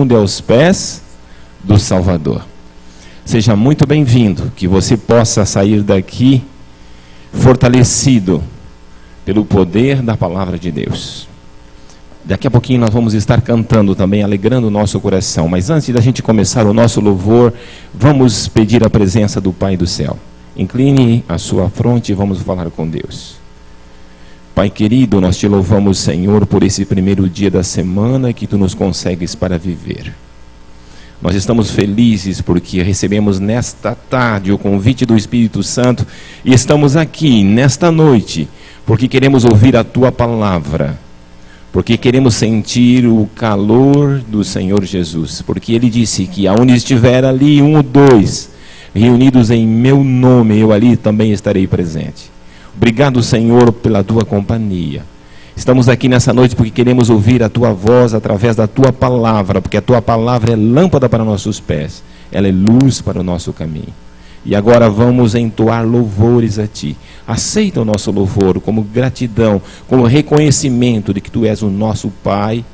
mundo é aos pés do Salvador. Seja muito bem-vindo, que você possa sair daqui fortalecido pelo poder da palavra de Deus. Daqui a pouquinho nós vamos estar cantando também, alegrando o nosso coração. Mas antes da gente começar o nosso louvor, vamos pedir a presença do Pai do céu. Incline a sua fronte e vamos falar com Deus. Pai querido, nós te louvamos, Senhor, por esse primeiro dia da semana que tu nos consegues para viver. Nós estamos felizes porque recebemos nesta tarde o convite do Espírito Santo e estamos aqui nesta noite porque queremos ouvir a tua palavra, porque queremos sentir o calor do Senhor Jesus, porque ele disse que aonde estiver ali 1 ou 2 reunidos em meu nome, eu ali também estarei presente. Obrigado, Senhor, pela tua companhia. Estamos aqui nessa noite porque queremos ouvir a tua voz através da tua palavra, porque a tua palavra é lâmpada para nossos pés, ela é luz para o nosso caminho. E agora vamos entoar louvores a ti. Aceita o nosso louvor como gratidão, como reconhecimento de que tu és o nosso Pai,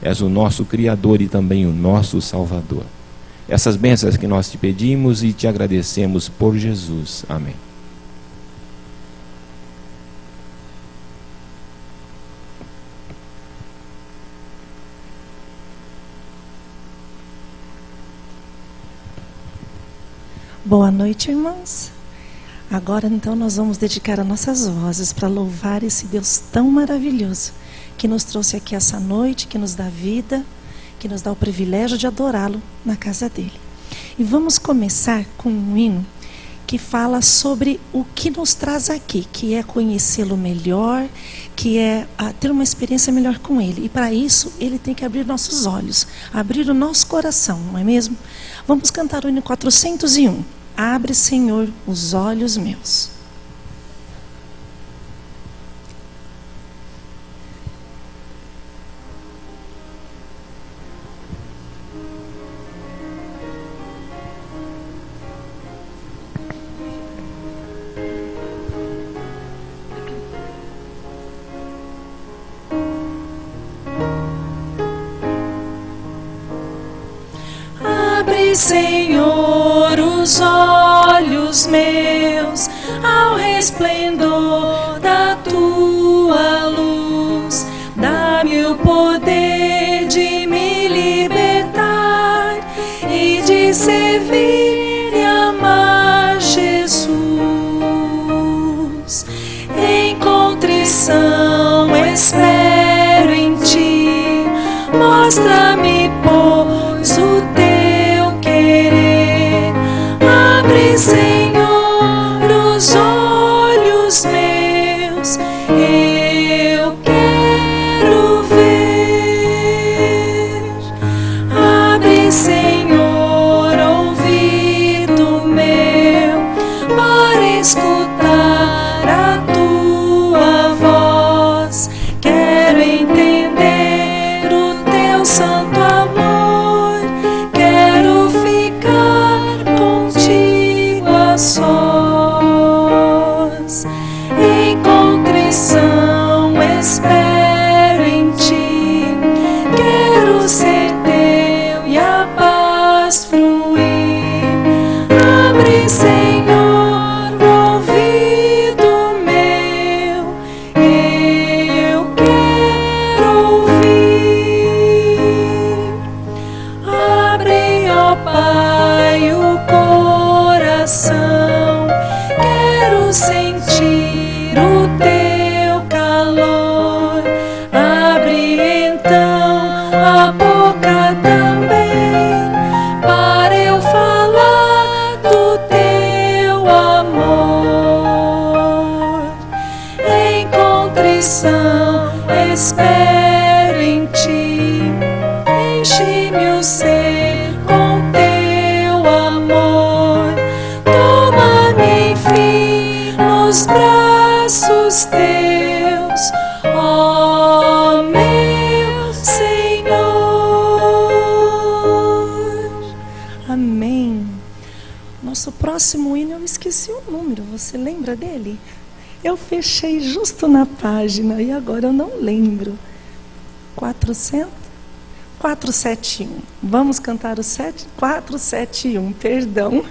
és o nosso Criador e também o nosso Salvador. Essas bênçãos que nós te pedimos e te agradecemos por Jesus. Amém. Boa noite, irmãos. Agora, então, nós vamos dedicar as nossas vozes para louvar esse Deus tão maravilhoso que nos trouxe aqui essa noite, que nos dá vida, que nos dá o privilégio de adorá-lo na casa dele. E vamos começar com um hino que fala sobre o que nos traz aqui, que é conhecê-lo melhor, que é ter uma experiência melhor com ele. E para isso, ele tem que abrir nossos olhos, abrir o nosso coração, não é mesmo? Vamos cantar o hino 401. Abre, Senhor, os olhos meus. Senhor, os olhos meus ao resplendor da tua luz, dá-me o poder de me libertar e de servir e amar Jesus. Em contrição espero em ti, mostra-me, pois, o teu Senhor, os olhos meus, eu quero ver. Abre, Senhor, ouvido meu, para escutar a tua voz. Quero entender o teu santo amor, quero ficar sós. Em contrição espero em ti, quero ser teu e a paz fluir. Abre, Senhor, o ouvido meu, eu quero ouvir. Abre, ó Pai, o coração, quero sentir o teu calor. Abre então a boca também, para eu falar do teu amor. Em contrição espero em ti, enche-me o ser com teu amor. Toma-me, enfim, nos braços teus, ó meu Senhor. Amém. Nosso próximo hino, eu esqueci o número, você lembra dele? Eu fechei justo na página e agora eu não lembro. 400? 471. Vamos cantar o 471, perdão.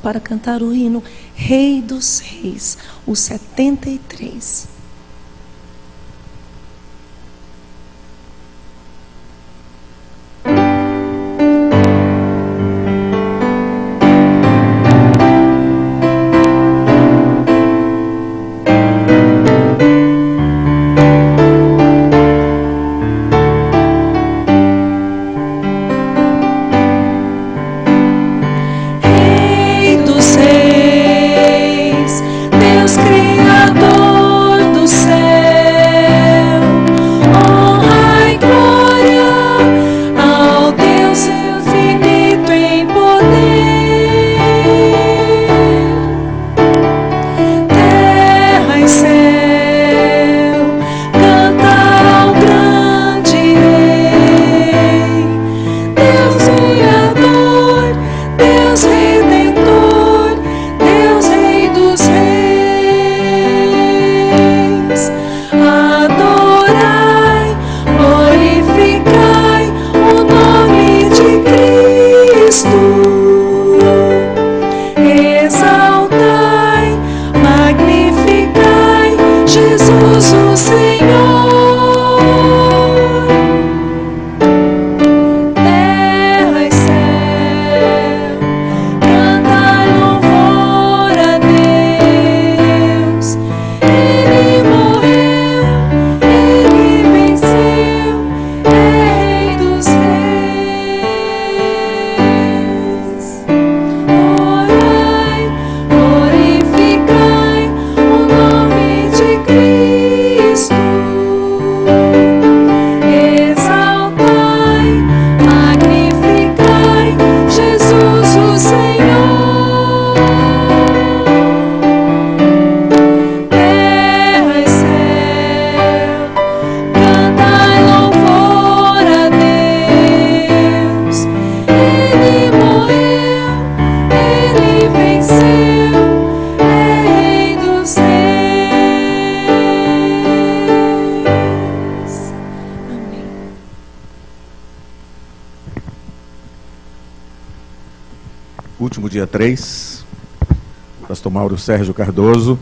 Para cantar o hino Rei dos Reis, o 73. Deus Criador último dia 3, o pastor Mauro Sérgio Cardoso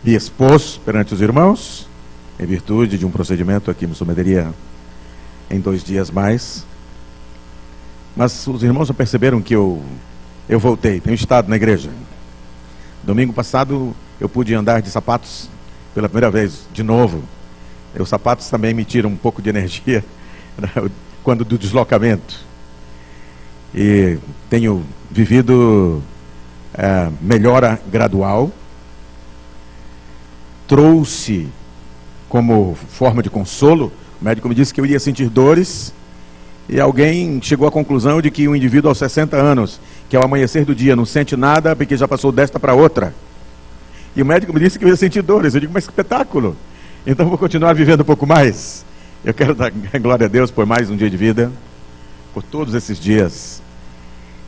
me expôs perante os irmãos, em virtude de um procedimento aqui no Someteria em 2 dias mais. Mas os irmãos já perceberam que eu voltei, tenho estado na igreja. Domingo passado eu pude andar de sapatos pela primeira vez, de novo. Os sapatos também me tiram um pouco de energia quando do deslocamento. E tenho vivido melhora gradual. Trouxe como forma de consolo, o médico me disse que eu iria sentir dores, e alguém chegou à conclusão de que um indivíduo aos 60 anos, que ao amanhecer do dia não sente nada, porque já passou desta para outra. E o médico me disse que eu ia sentir dores. Eu digo, mas que espetáculo! Então vou continuar vivendo um pouco mais. Eu quero dar glória a Deus por mais um dia de vida, por todos esses dias,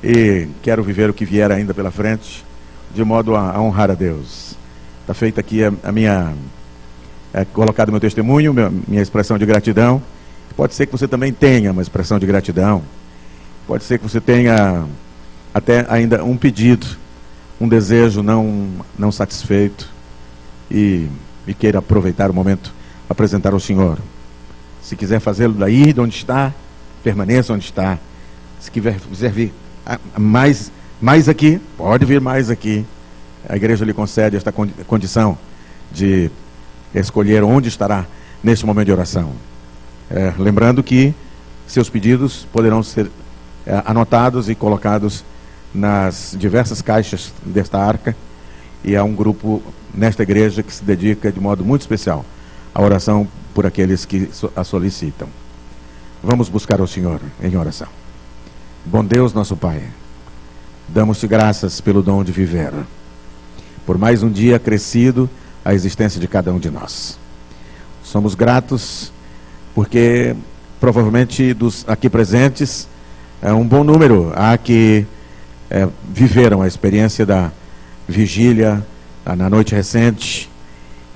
e quero viver o que vier ainda pela frente, de modo a honrar a Deus. Está feita aqui a minha, colocado o meu testemunho, minha expressão de gratidão. Pode ser que você também tenha uma expressão de gratidão. Pode ser que você tenha até ainda um pedido, um desejo não satisfeito, e queira aproveitar o momento para apresentar ao Senhor. Se quiser fazê-lo daí de onde está, permaneça onde está. Se quiser vir mais aqui, pode vir mais aqui. A igreja lhe concede esta condição de escolher onde estará neste momento de oração. Lembrando que seus pedidos poderão ser anotados e colocados nas diversas caixas desta arca, e há um grupo nesta igreja que se dedica de modo muito especial à oração por aqueles que a solicitam. Vamos buscar ao Senhor em oração. Bom Deus, nosso Pai, damos-te graças pelo dom de viver, por mais um dia acrescido à existência de cada um de nós. Somos gratos porque provavelmente dos aqui presentes, um bom número há que viveram a experiência da vigília na noite recente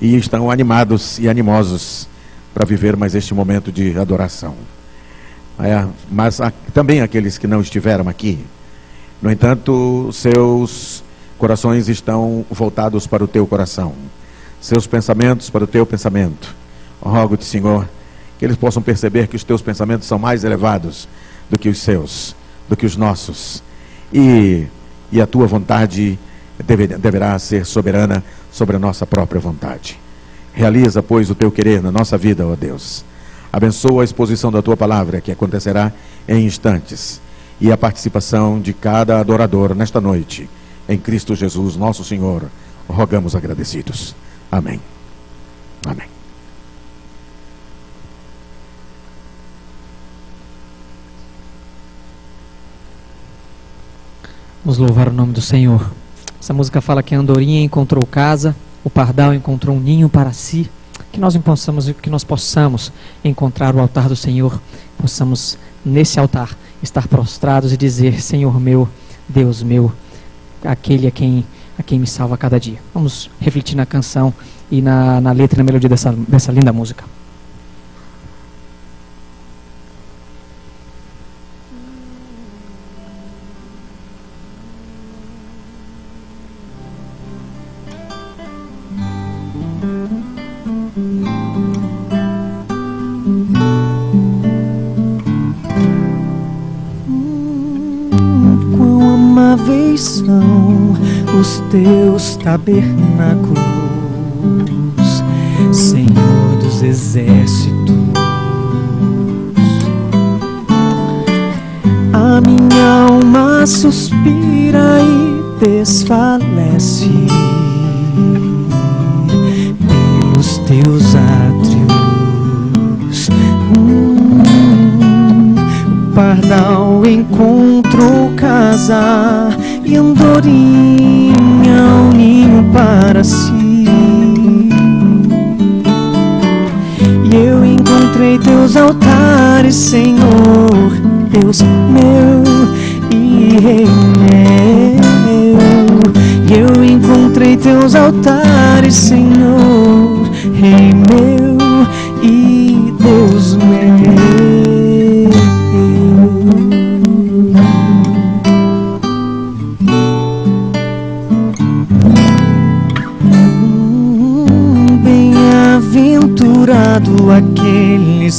e estão animados e animosos para viver mais este momento de adoração. Mas há também aqueles que não estiveram aqui. No entanto, seus corações estão voltados para o teu coração, seus pensamentos para o teu pensamento. Rogo-te, Senhor, que eles possam perceber que os teus pensamentos são mais elevados do que os seus, do que os nossos, e a tua vontade deverá ser soberana sobre a nossa própria vontade. Realiza, pois, o teu querer na nossa vida, ó Deus. Abençoa a exposição da tua palavra, que acontecerá em instantes, e a participação de cada adorador nesta noite. Em Cristo Jesus, nosso Senhor, rogamos agradecidos. Amém. Amém. Vamos louvar o nome do Senhor. Essa música fala que a andorinha encontrou casa, o pardal encontrou um ninho para si. Que nós possamos encontrar o altar do Senhor, possamos nesse altar estar prostrados e dizer: Senhor meu, Deus meu, aquele a quem me salva a cada dia. Vamos refletir na canção e na letra e na melodia dessa linda música. São os teus tabernáculos, Senhor dos exércitos. A minha alma suspira e desfalece pelos teus átrios. O pardal encontrou casa e andorinha um ninho para si. E eu encontrei teus altares, Senhor, Deus meu e Rei meu. E eu encontrei teus altares, Senhor, Rei meu e Deus meu.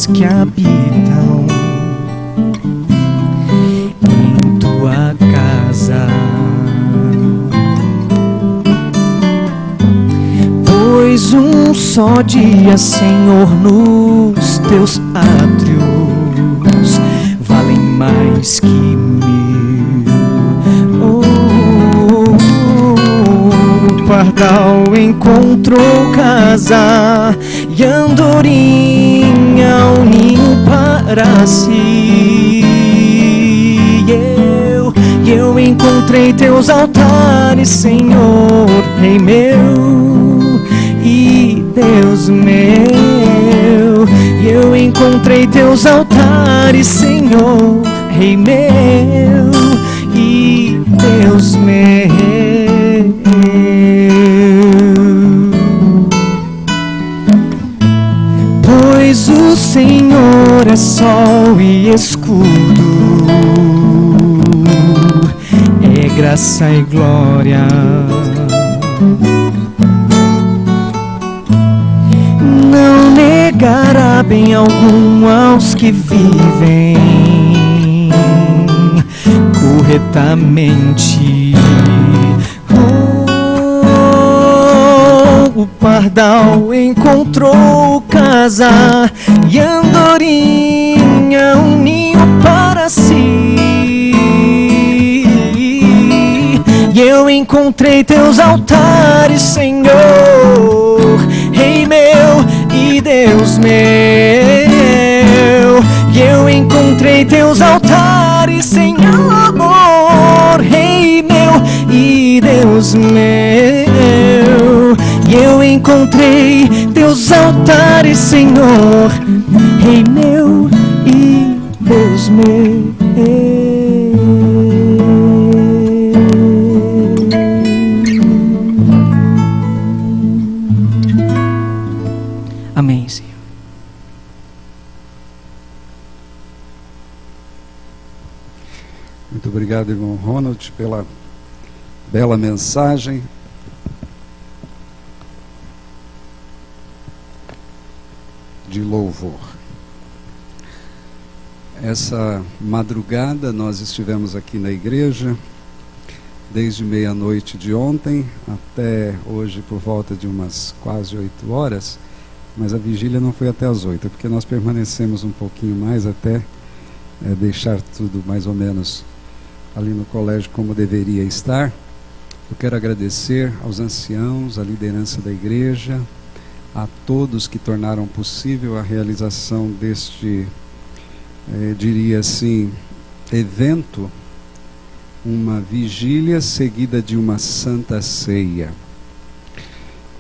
aqueles que habitam em tua casa. Pois um só dia, Senhor, nos teus átrios valem mais que mil. O pardal encontrou casa e andorinha um ninho para si. E eu encontrei teus altares, Senhor, Rei meu e Deus meu. E eu encontrei teus altares, Senhor, Rei meu e Deus meu. Pois o Senhor é sol e escudo, é graça e glória. Não negará bem algum aos que vivem corretamente. O pardal encontrou casa e andorinha um ninho para si. E eu encontrei teus altares, Senhor, Rei meu e Deus meu. E eu encontrei teus altares, Senhor, Rei meu e Deus meu. E eu encontrei teus altares, Senhor, Rei meu e Deus meu. Amém, Senhor. Muito obrigado, irmão Ronald, pela bela mensagem. De louvor. Essa madrugada nós estivemos aqui na igreja desde meia-noite de ontem até hoje por volta de umas quase 8 horas, mas a vigília não foi até as 8, porque nós permanecemos um pouquinho mais até deixar tudo mais ou menos ali no colégio como deveria estar. Eu quero agradecer aos anciãos, à liderança da igreja, a todos que tornaram possível a realização deste, diria assim, evento, uma vigília seguida de uma santa ceia.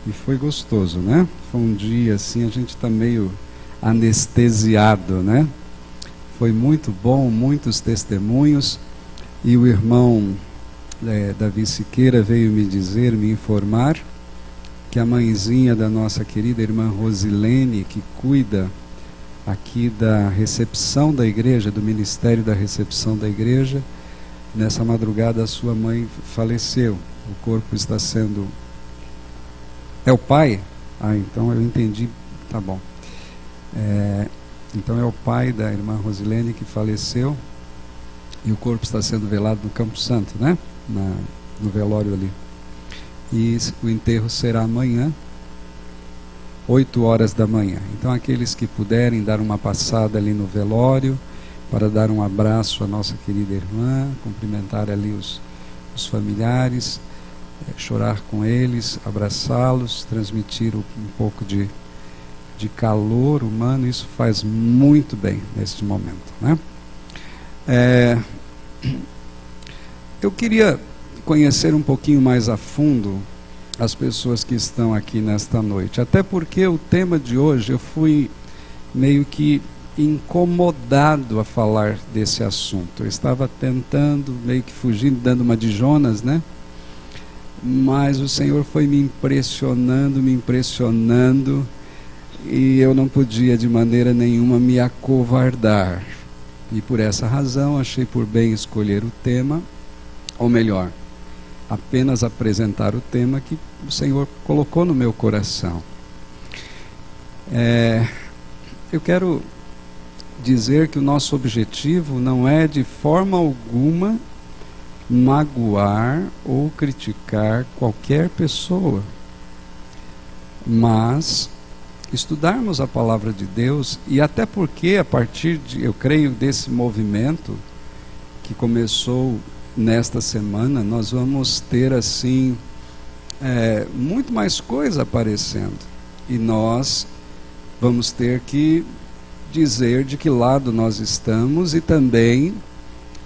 E foi gostoso, né? Foi um dia assim, a gente está meio anestesiado, né? Foi muito bom, muitos testemunhos, e o irmão Davi Siqueira veio me dizer, me informar, que a mãezinha da nossa querida irmã Rosilene, que cuida aqui da recepção da igreja, do ministério da recepção da igreja, nessa madrugada a sua mãe faleceu. O corpo está sendo... É o pai? Ah, então eu entendi, tá bom. Então é o pai da irmã Rosilene que faleceu, e o corpo está sendo velado no Campo Santo, né? No velório ali. E o enterro será amanhã, 8 horas da manhã. Então aqueles que puderem dar uma passada ali no velório, para dar um abraço à nossa querida irmã, cumprimentar ali os familiares, chorar com eles, abraçá-los, transmitir um pouco de calor humano, isso faz muito bem neste momento, né? Eu queria conhecer um pouquinho mais a fundo as pessoas que estão aqui nesta noite, até porque o tema de hoje eu fui meio que incomodado a falar desse assunto. Eu estava tentando, meio que fugindo, dando uma de Jonas, né? Mas o Senhor foi me impressionando, e eu não podia de maneira nenhuma me acovardar. E por essa razão achei por bem escolher o tema, ou melhor, apenas apresentar o tema que o Senhor colocou no meu coração. Eu quero dizer que o nosso objetivo não é de forma alguma magoar ou criticar qualquer pessoa, mas estudarmos a palavra de Deus, e até porque a partir de, eu creio, desse movimento que começou nesta semana, nós vamos ter assim muito mais coisa aparecendo, e nós vamos ter que dizer de que lado nós estamos, e também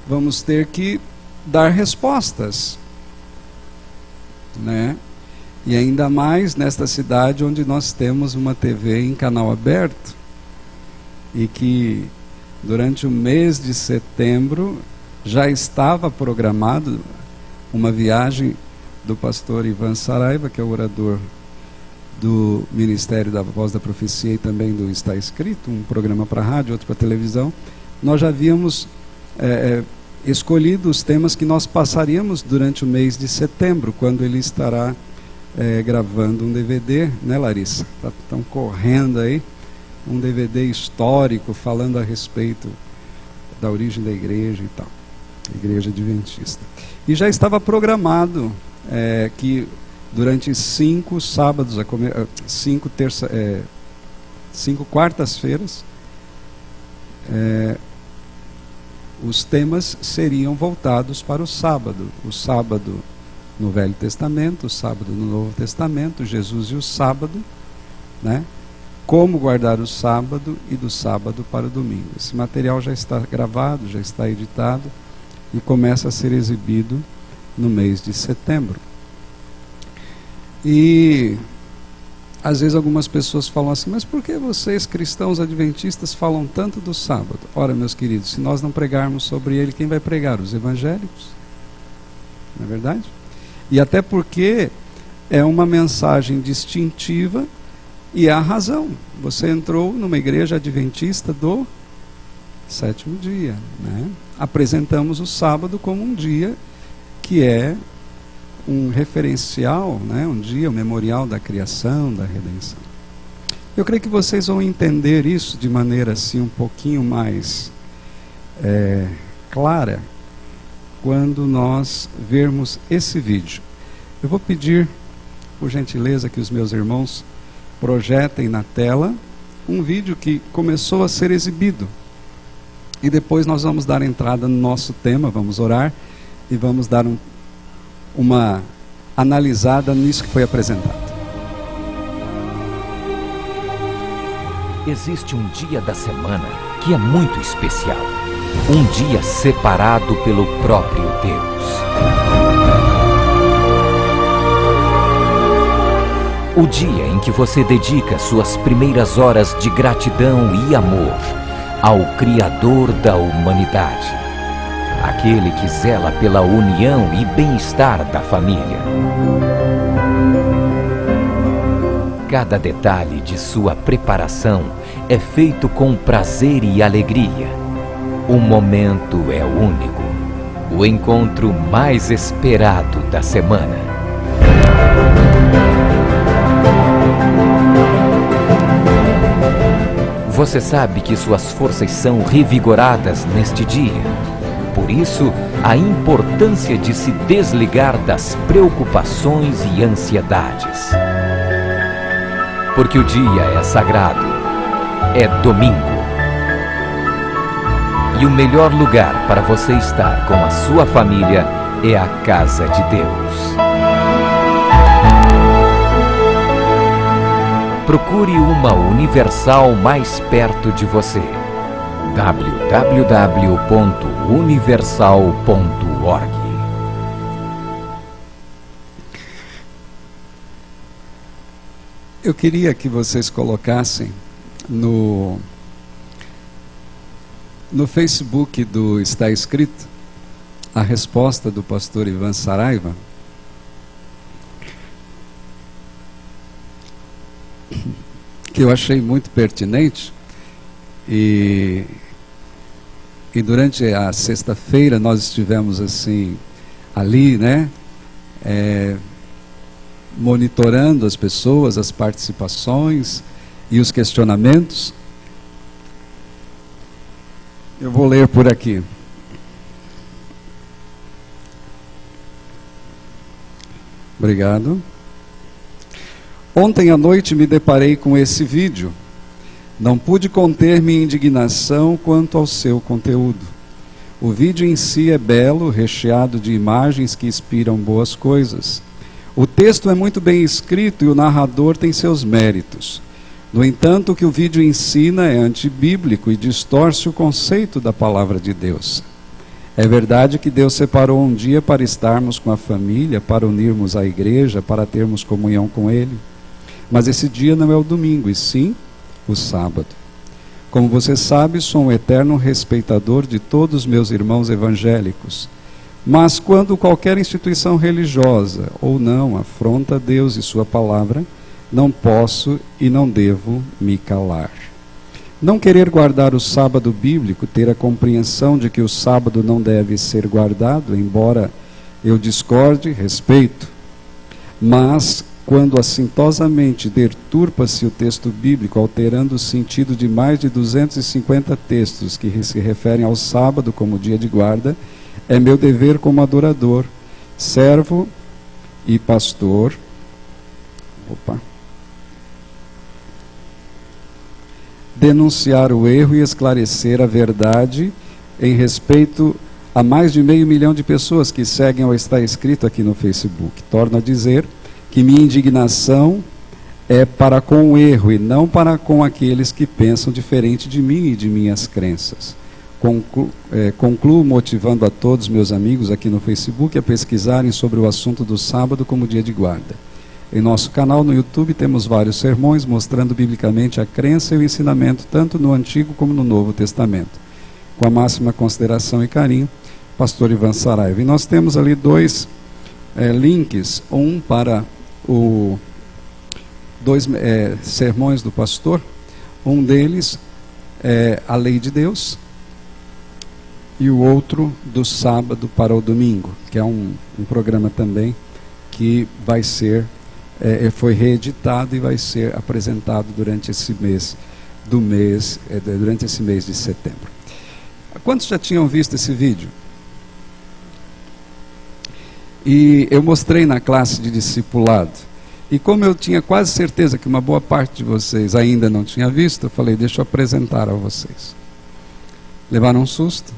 vamos ter que dar respostas, né? E ainda mais nesta cidade onde nós temos uma TV em canal aberto, e que durante o mês de setembro já estava programado uma viagem do pastor Ivan Saraiva, que é o orador do Ministério da Voz da Profecia e também do Está Escrito, um programa para rádio, outro para televisão. Nós já havíamos escolhido os temas que nós passaríamos durante o mês de setembro, quando ele estará gravando um DVD, né, Larissa? Estão correndo aí, um DVD histórico falando a respeito da origem da igreja e tal, Igreja Adventista. E já estava programado que durante 5 sábados, 5 quartas-feiras, os temas seriam voltados para o sábado no Velho Testamento, o sábado no Novo Testamento, Jesus e o sábado, né? Como guardar o sábado, e do sábado para o domingo. Esse material já está gravado, já está editado e começa a ser exibido no mês de setembro. E às vezes algumas pessoas falam assim: mas por que vocês, cristãos adventistas, falam tanto do sábado? Ora, meus queridos, se nós não pregarmos sobre ele, quem vai pregar? Os evangélicos. Não é verdade? E até porque é uma mensagem distintiva, e há razão. Você entrou numa igreja adventista do sétimo dia, né? Apresentamos o sábado como um dia que é um referencial, né? Um dia, um memorial da criação, da redenção. Eu creio que vocês vão entender isso de maneira assim um pouquinho mais clara quando nós vermos esse vídeo. Eu vou pedir, por gentileza, que os meus irmãos projetem na tela um vídeo que começou a ser exibido. E depois nós vamos dar entrada no nosso tema, vamos orar e vamos dar uma analisada nisso que foi apresentado. Existe um dia da semana que é muito especial. Um dia separado pelo próprio Deus. O dia em que você dedica suas primeiras horas de gratidão e amor ao Criador da humanidade, aquele que zela pela união e bem-estar da família. Cada detalhe de sua preparação é feito com prazer e alegria. O momento é único, o encontro mais esperado da semana. Você sabe que suas forças são revigoradas neste dia. Por isso, a importância de se desligar das preocupações e ansiedades. Porque o dia é sagrado, é domingo. E o melhor lugar para você estar com a sua família é a casa de Deus. Procure uma Universal mais perto de você. www.universal.org. Eu queria que vocês colocassem no Facebook do Está Escrito a resposta do pastor Ivan Saraiva, que eu achei muito pertinente, e durante a sexta-feira nós estivemos assim ali, né, monitorando as pessoas, as participações e os questionamentos. Eu vou ler por aqui. Obrigado. Ontem à noite me deparei com esse vídeo. Não pude conter minha indignação quanto ao seu conteúdo. O vídeo em si é belo, recheado de imagens que inspiram boas coisas. O texto é muito bem escrito e o narrador tem seus méritos. No entanto, o que o vídeo ensina é antibíblico e distorce o conceito da palavra de Deus. É verdade que Deus separou um dia para estarmos com a família, para unirmos a igreja, para termos comunhão com Ele. Mas esse dia não é o domingo, e sim o sábado. Como você sabe, sou um eterno respeitador de todos os meus irmãos evangélicos. Mas quando qualquer instituição religiosa ou não afronta Deus e sua palavra, não posso e não devo me calar. Não querer guardar o sábado bíblico, ter a compreensão de que o sábado não deve ser guardado, embora eu discorde, respeito. Mas, quando assintosamente deturpa-se o texto bíblico, alterando o sentido de mais de 250 textos que se referem ao sábado como dia de guarda, é meu dever como adorador, servo e pastor. Denunciar o erro e esclarecer a verdade em respeito a mais de 500 mil de pessoas que seguem ou está escrito aqui no Facebook. Torno a dizer que minha indignação é para com o erro e não para com aqueles que pensam diferente de mim e de minhas crenças. Concluo motivando a todos meus amigos aqui no Facebook a pesquisarem sobre o assunto do sábado como dia de guarda. Em nosso canal no YouTube temos vários sermões mostrando biblicamente a crença e o ensinamento tanto no Antigo como no Novo Testamento. Com a máxima consideração e carinho, Pastor Ivan Saraiva. E nós temos ali dois links, um para dois sermões do pastor, um deles é a Lei de Deus e o outro do sábado para o domingo, que é um programa também que vai ser foi reeditado e vai ser apresentado durante esse mês durante esse mês de setembro. Quantos já tinham visto esse vídeo? E eu mostrei na classe de discipulado. E como eu tinha quase certeza que uma boa parte de vocês ainda não tinha visto, eu falei, deixa eu apresentar a vocês. Levaram um susto?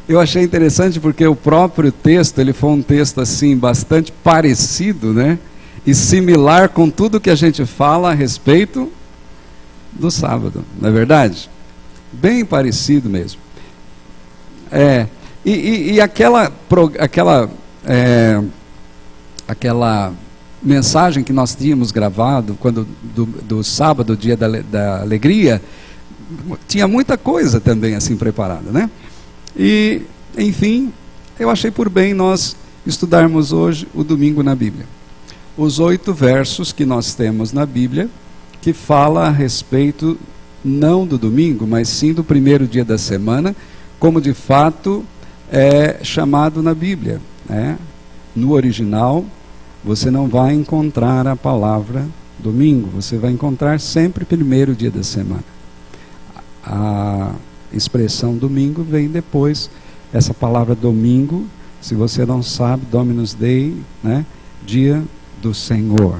Eu achei interessante porque o próprio texto, ele foi um texto assim, bastante parecido, né? E similar com tudo que a gente fala a respeito do sábado, não é verdade? Bem parecido mesmo. E aquela mensagem que nós tínhamos gravado quando do sábado, dia da alegria, tinha muita coisa também assim preparada, né? E, enfim, eu achei por bem nós estudarmos hoje o domingo na Bíblia. Os 8 versos que nós temos na Bíblia, que fala a respeito não do domingo, mas sim do primeiro dia da semana, como de fato é chamado na Bíblia, né? No original, você não vai encontrar a palavra domingo, você vai encontrar sempre primeiro dia da semana. A expressão domingo vem depois, essa palavra domingo, se você não sabe, Dominus Dei, né? Dia do Senhor,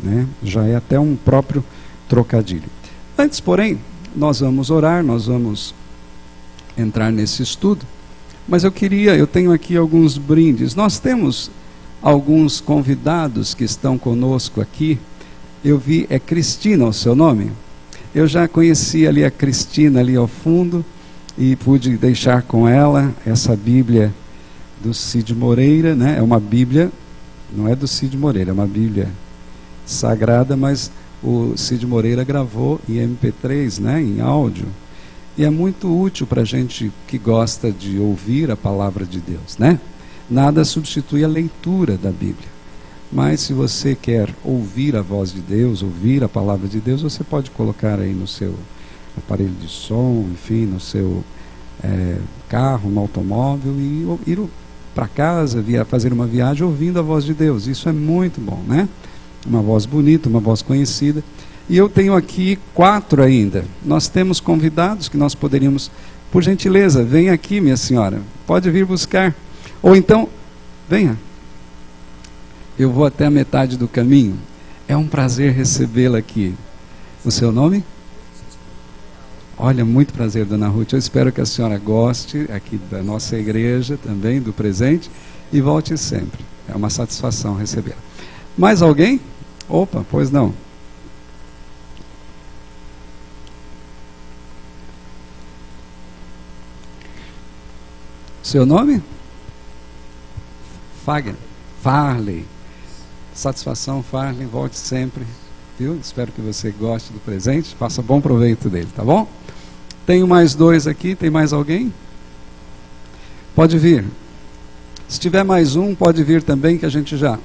né? Já é até um próprio trocadilho. Antes, porém, nós vamos orar, nós vamos entrar nesse estudo, mas eu tenho aqui alguns brindes. Nós temos alguns convidados que estão conosco aqui. Eu vi, é Cristina o seu nome? Eu já conheci ali a Cristina ali ao fundo e pude deixar com ela essa Bíblia do Cid Moreira, né? É uma Bíblia, não é do Cid Moreira, é uma Bíblia sagrada, mas o Cid Moreira gravou em MP3, né? Em áudio. E é muito útil para a gente que gosta de ouvir a palavra de Deus, né? Nada substitui a leitura da Bíblia. Mas se você quer ouvir a voz de Deus, ouvir a palavra de Deus, você pode colocar aí no seu aparelho de som, enfim, no seu carro, no automóvel e ir para casa, fazer uma viagem ouvindo a voz de Deus. Isso é muito bom, né? Uma voz bonita, uma voz conhecida. E eu tenho aqui 4 ainda. Nós temos convidados que nós poderíamos, por gentileza, venha aqui, minha senhora, pode vir buscar. Ou então, venha. Eu vou até a metade do caminho. É um prazer recebê-la aqui. O seu nome? Olha, muito prazer, dona Ruth. Eu espero que a senhora goste aqui da nossa igreja também, do presente, e volte sempre. É uma satisfação recebê-la. Mais alguém? Opa, pois não. Seu nome? Farley. Satisfação, Farley, volte sempre, viu? Espero que você goste do presente, faça bom proveito dele, tá bom? Tenho mais 2 aqui, tem mais alguém? Pode vir. Se tiver mais um, pode vir também, que a gente já...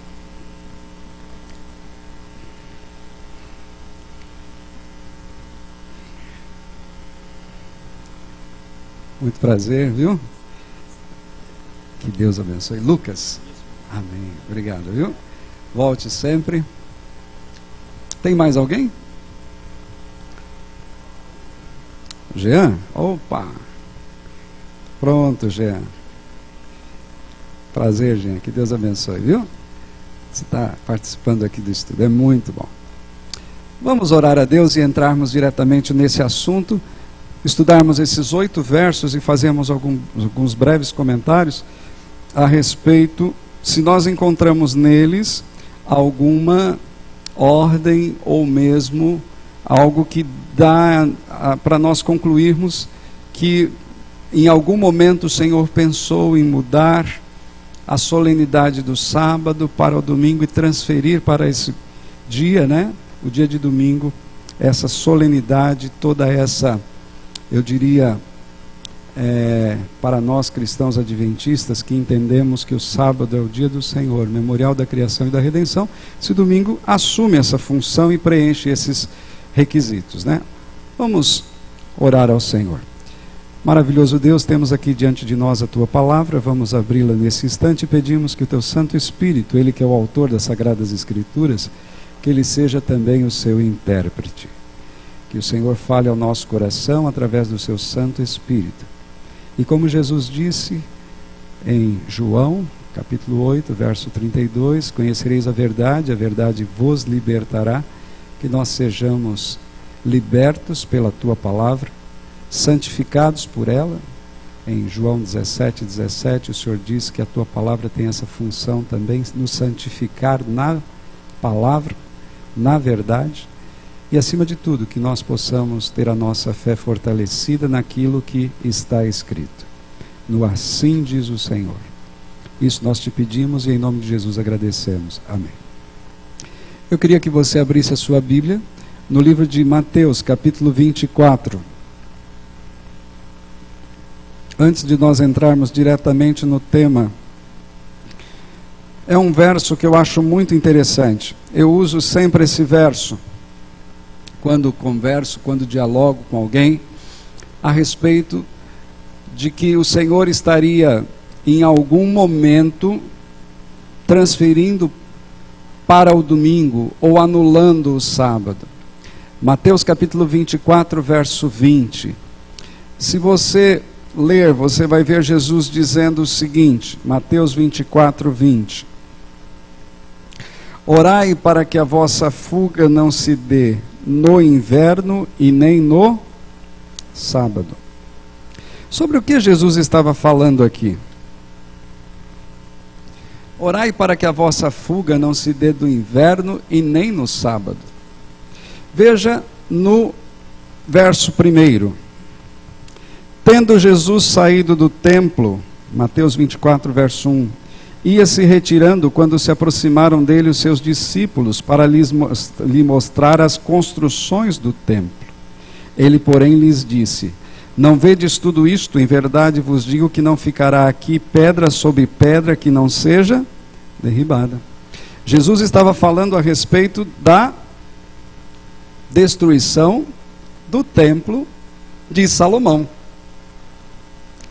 Muito prazer, viu? Que Deus abençoe. Lucas. Amém. Obrigado, viu? Volte sempre. Tem mais alguém? Jean? Opa! Pronto, Jean. Prazer, Jean. Que Deus abençoe, viu? Você está participando aqui do estudo. É muito bom. Vamos orar a Deus e entrarmos diretamente nesse assunto. Estudarmos esses 8 versos e fazermos alguns breves comentários a respeito, se nós encontramos neles alguma ordem ou mesmo algo que dá para nós concluirmos que em algum momento o Senhor pensou em mudar a solenidade do sábado para o domingo e transferir para esse dia, né? O dia de domingo, essa solenidade, toda essa, eu diria, para nós cristãos adventistas que entendemos que o sábado é o dia do Senhor, memorial da criação e da redenção, esse domingo assume essa função e preenche esses requisitos, né? Vamos orar ao Senhor. Maravilhoso Deus, temos aqui diante de nós a Tua palavra, vamos abri-la nesse instante e pedimos que o Teu Santo Espírito, Ele que é o autor das Sagradas Escrituras, que Ele seja também o seu intérprete. Que o Senhor fale ao nosso coração através do seu Santo Espírito. E como Jesus disse em João, capítulo 8, verso 32, conhecereis a verdade vos libertará, que nós sejamos libertos pela Tua palavra, santificados por ela. Em João 17, 17, o Senhor diz que a Tua palavra tem essa função também, nos santificar na palavra, na verdade. E acima de tudo, que nós possamos ter a nossa fé fortalecida naquilo que está escrito. No assim diz o Senhor. Isso nós te pedimos e em nome de Jesus agradecemos. Amém. Eu queria que você abrisse a sua Bíblia no livro de Mateus, capítulo 24. Antes de nós entrarmos diretamente no tema, é um verso que eu acho muito interessante. Eu uso sempre esse verso quando converso, quando dialogo com alguém, a respeito de que o Senhor estaria em algum momento transferindo para o domingo ou anulando o sábado. Mateus capítulo 24, verso 20. Se você ler, você vai ver Jesus dizendo o seguinte, Mateus 24, 20. Orai para que a vossa fuga não se dê no inverno e nem no sábado. Sobre o que Jesus estava falando aqui? Orai para que a vossa fuga não se dê do inverno e nem no sábado. Veja no verso 1. Tendo Jesus saído do templo, Mateus 24, verso 1, ia se retirando quando se aproximaram dele os seus discípulos para lhe mostrar as construções do templo. Ele, porém, lhes disse: não vedes tudo isto? Em verdade vos digo que não ficará aqui pedra sobre pedra que não seja derribada. Jesus estava falando a respeito da destruição do templo de Salomão.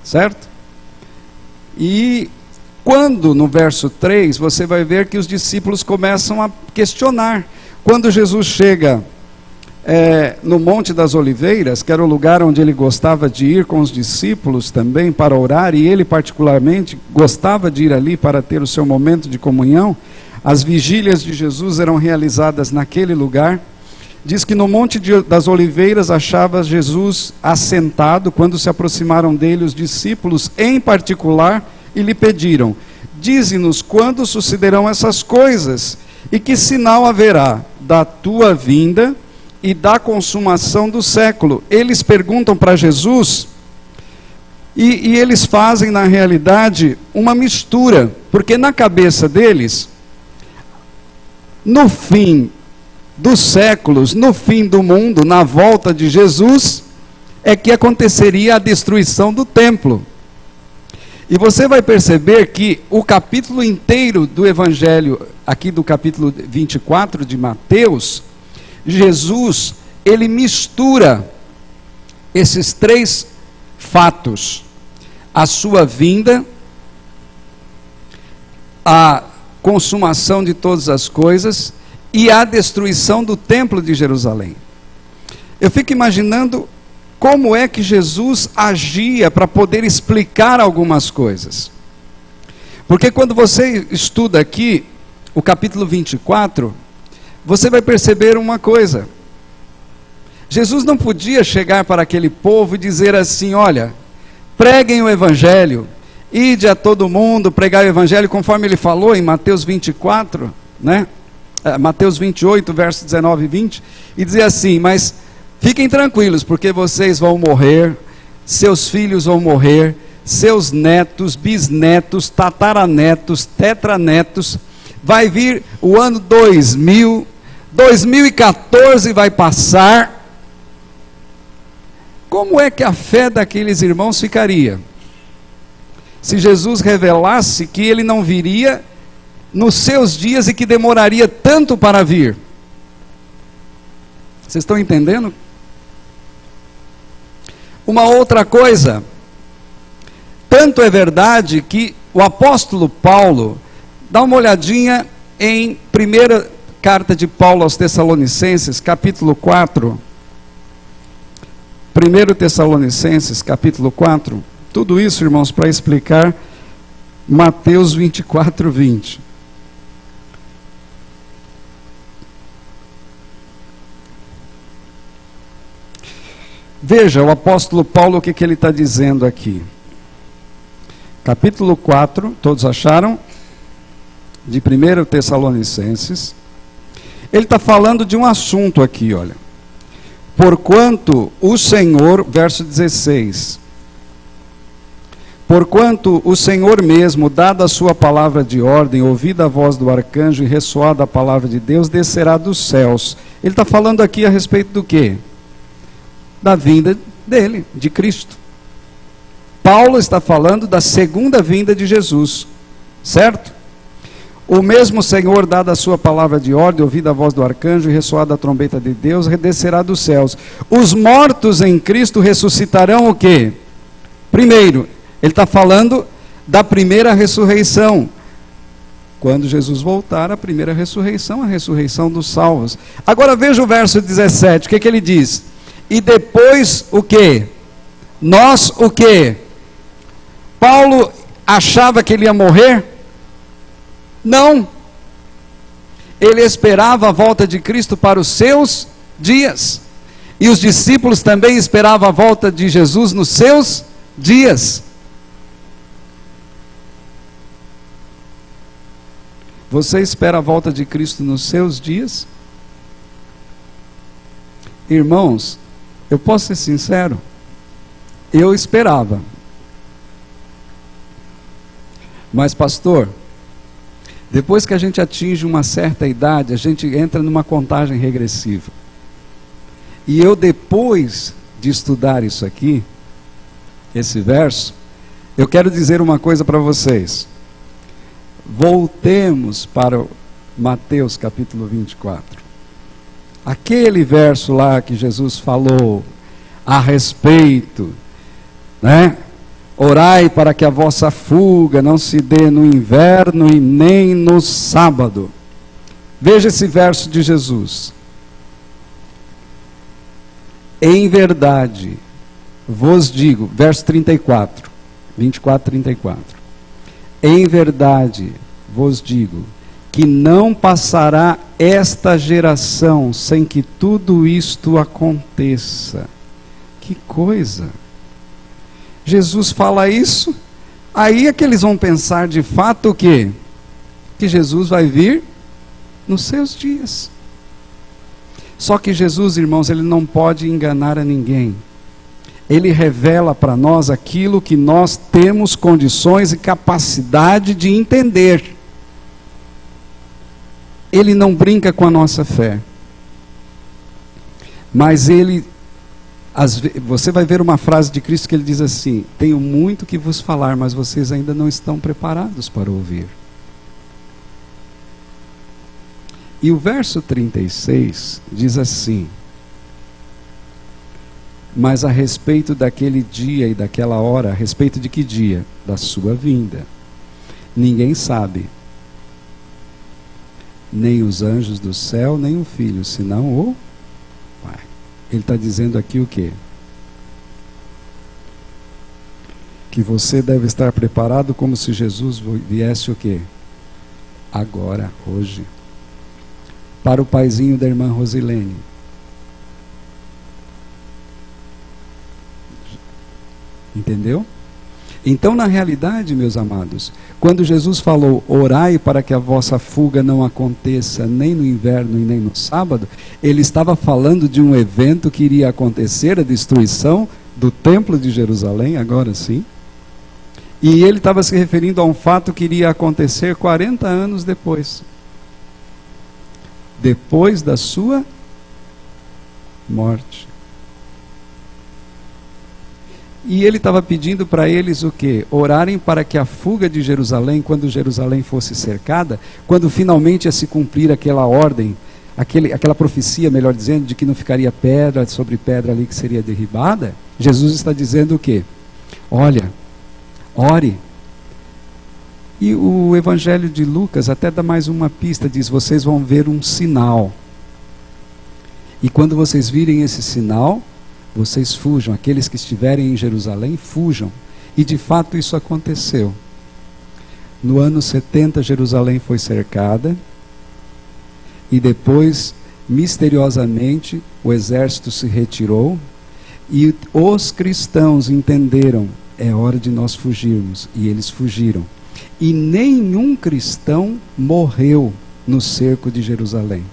Certo? E quando, no verso 3, você vai ver que os discípulos começam a questionar. Quando Jesus chega no Monte das Oliveiras, que era o lugar onde ele gostava de ir com os discípulos também para orar, e ele particularmente gostava de ir ali para ter o seu momento de comunhão. As vigílias de Jesus eram realizadas naquele lugar. Diz que no Monte das Oliveiras achava Jesus assentado, quando se aproximaram dele os discípulos em particular e lhe pediram: dize-nos quando sucederão essas coisas e que sinal haverá da tua vinda e da consumação do século. Eles perguntam para Jesus e eles fazem na realidade uma mistura, porque na cabeça deles, no fim dos séculos, no fim do mundo, na volta de Jesus, é que aconteceria a destruição do templo. E você vai perceber que o capítulo inteiro do Evangelho, aqui do capítulo 24 de Mateus, Jesus, ele mistura esses três fatos: a sua vinda, a consumação de todas as coisas e a destruição do templo de Jerusalém. Eu fico imaginando como é que Jesus agia para poder explicar algumas coisas. Porque quando você estuda aqui o capítulo 24, você vai perceber uma coisa. Jesus não podia chegar para aquele povo e dizer assim: olha, preguem o evangelho, ide a todo mundo, pregar o evangelho, conforme ele falou em Mateus 24, né? Mateus 28, versos 19 e 20, e dizer assim: mas fiquem tranquilos, porque vocês vão morrer, seus filhos vão morrer, seus netos, bisnetos, tataranetos, tetranetos, vai vir o ano 2014 vai passar. Como é que a fé daqueles irmãos ficaria se Jesus revelasse que ele não viria nos seus dias e que demoraria tanto para vir? Vocês estão entendendo? Uma outra coisa, tanto é verdade que o apóstolo Paulo, dá uma olhadinha em primeira carta de Paulo aos Tessalonicenses, capítulo 4. 1 Tessalonicenses, capítulo 4. Tudo isso, irmãos, para explicar Mateus 24, 20. Veja o apóstolo Paulo, o que ele está dizendo aqui. Capítulo 4, todos acharam? De 1 Tessalonicenses. Ele está falando de um assunto aqui, olha. Porquanto o Senhor, verso 16. Porquanto o Senhor mesmo, dada a sua palavra de ordem, ouvida a voz do arcanjo e ressoada a palavra de Deus, descerá dos céus. Ele está falando aqui a respeito do quê? Da vinda dele, de Cristo. Paulo está falando da segunda vinda de Jesus, certo? O mesmo Senhor, dada a sua palavra de ordem, ouvida a voz do arcanjo e ressoada a trombeta de Deus, descerá dos céus. Os mortos em Cristo ressuscitarão o quê? Primeiro, ele está falando da primeira ressurreição. Quando Jesus voltar, a primeira ressurreição, a ressurreição dos salvos. Agora veja o verso 17, o que ele diz? E depois o quê? Nós o quê? Paulo achava que ele ia morrer? Não. Ele esperava a volta de Cristo para os seus dias. E os discípulos também esperavam a volta de Jesus nos seus dias. Você espera a volta de Cristo nos seus dias? Irmãos, eu posso ser sincero? Eu esperava. Mas pastor, depois que a gente atinge uma certa idade, a gente entra numa contagem regressiva. E eu, depois de estudar isso aqui, esse verso, eu quero dizer uma coisa para vocês. Voltemos para Mateus capítulo 24. Aquele verso lá que Jesus falou a respeito, né? Orai para que a vossa fuga não se dê no inverno e nem no sábado. Veja esse verso de Jesus. Em verdade, vos digo, verso 34, 24, 34. Em verdade, vos digo, que não passará esta geração sem que tudo isto aconteça. Que coisa! Jesus fala isso, aí é que eles vão pensar de fato o quê? Que Jesus vai vir nos seus dias. Só que Jesus, irmãos, ele não pode enganar a ninguém. Ele revela para nós aquilo que nós temos condições e capacidade de entender. Ele não brinca com a nossa fé. Mas ele, você vai ver uma frase de Cristo que ele diz assim: tenho muito que vos falar, mas vocês ainda não estão preparados para ouvir. E o verso 36 diz assim: mas a respeito daquele dia e daquela hora, a respeito de que dia? Da sua vinda. Ninguém sabe, nem os anjos do céu, nem o Filho, senão o Pai. Ele está dizendo aqui o quê? Que você deve estar preparado como se Jesus viesse o quê? Agora, hoje. Para o paizinho da irmã Rosilene. Entendeu? Então, na realidade, meus amados, quando Jesus falou, orai para que a vossa fuga não aconteça nem no inverno e nem no sábado, ele estava falando de um evento que iria acontecer, a destruição do templo de Jerusalém, agora sim. E ele estava se referindo a um fato que iria acontecer 40 anos depois. Depois da sua morte. E ele estava pedindo para eles o quê? Orarem para que a fuga de Jerusalém, quando Jerusalém fosse cercada, quando finalmente ia se cumprir aquela ordem, aquela profecia, melhor dizendo, de que não ficaria pedra sobre pedra ali que seria derribada, Jesus está dizendo o quê? Olha, ore. E o Evangelho de Lucas até dá mais uma pista, diz, vocês vão ver um sinal. E quando vocês virem esse sinal, vocês fujam, aqueles que estiverem em Jerusalém, fujam. E de fato isso aconteceu. No ano 70, Jerusalém foi cercada, e depois, misteriosamente, o exército se retirou, e os cristãos entenderam, é hora de nós fugirmos, e eles fugiram. E nenhum cristão morreu no cerco de Jerusalém.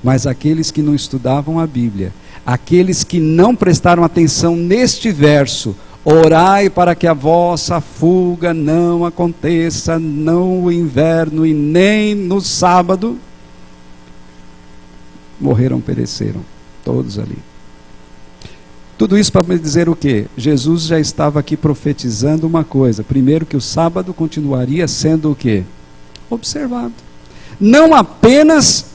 Mas aqueles que não estudavam a Bíblia, aqueles que não prestaram atenção neste verso, orai para que a vossa fuga não aconteça no inverno e nem no sábado, morreram, pereceram, todos ali. Tudo isso para me dizer o quê? Jesus já estava aqui profetizando uma coisa. Primeiro, que o sábado continuaria sendo o quê? Observado. Não apenas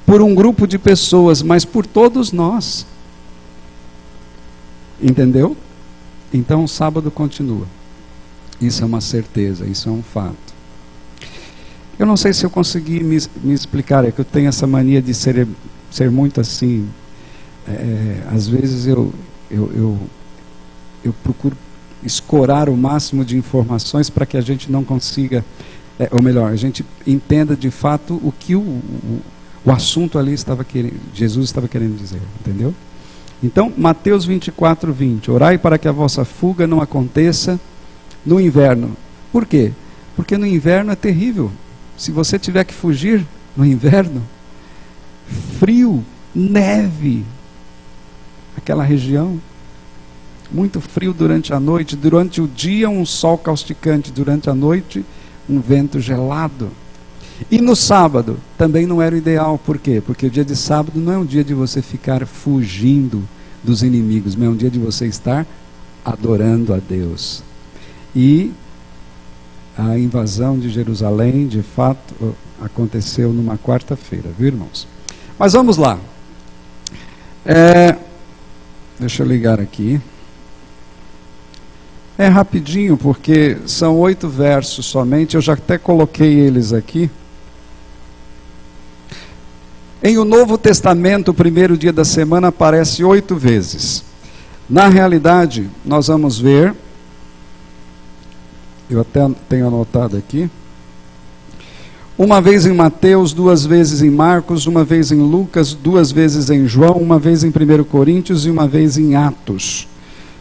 por um grupo de pessoas, mas por todos nós. Entendeu? Então o sábado continua. Isso é uma certeza, isso é um fato. Eu não sei se eu consegui me explicar, é que eu tenho essa mania de ser muito assim. Às vezes eu procuro escorar o máximo de informações para que a gente não consiga, ou melhor, a gente entenda de fato o que o assunto ali Jesus estava querendo dizer, entendeu? Então, Mateus 24, 20, orai para que a vossa fuga não aconteça no inverno. Por quê? Porque no inverno é terrível. Se você tiver que fugir no inverno, frio, neve, aquela região, muito frio durante a noite, durante o dia um sol causticante, durante a noite um vento gelado. E no sábado também não era o ideal, por quê? Porque o dia de sábado não é um dia de você ficar fugindo dos inimigos, mas é um dia de você estar adorando a Deus. E a invasão de Jerusalém, de fato, aconteceu numa quarta-feira, viu, irmãos? Mas vamos lá. Deixa eu ligar aqui. É rapidinho, porque são 8 versos somente, eu já até coloquei eles aqui. Em o Novo Testamento, o primeiro dia da semana aparece 8 vezes. Na realidade, nós vamos ver, eu até tenho anotado aqui, uma vez em Mateus, 2 vezes em Marcos, 1 vez em Lucas, 2 vezes em João, 1 vez em 1 Coríntios e 1 vez em Atos.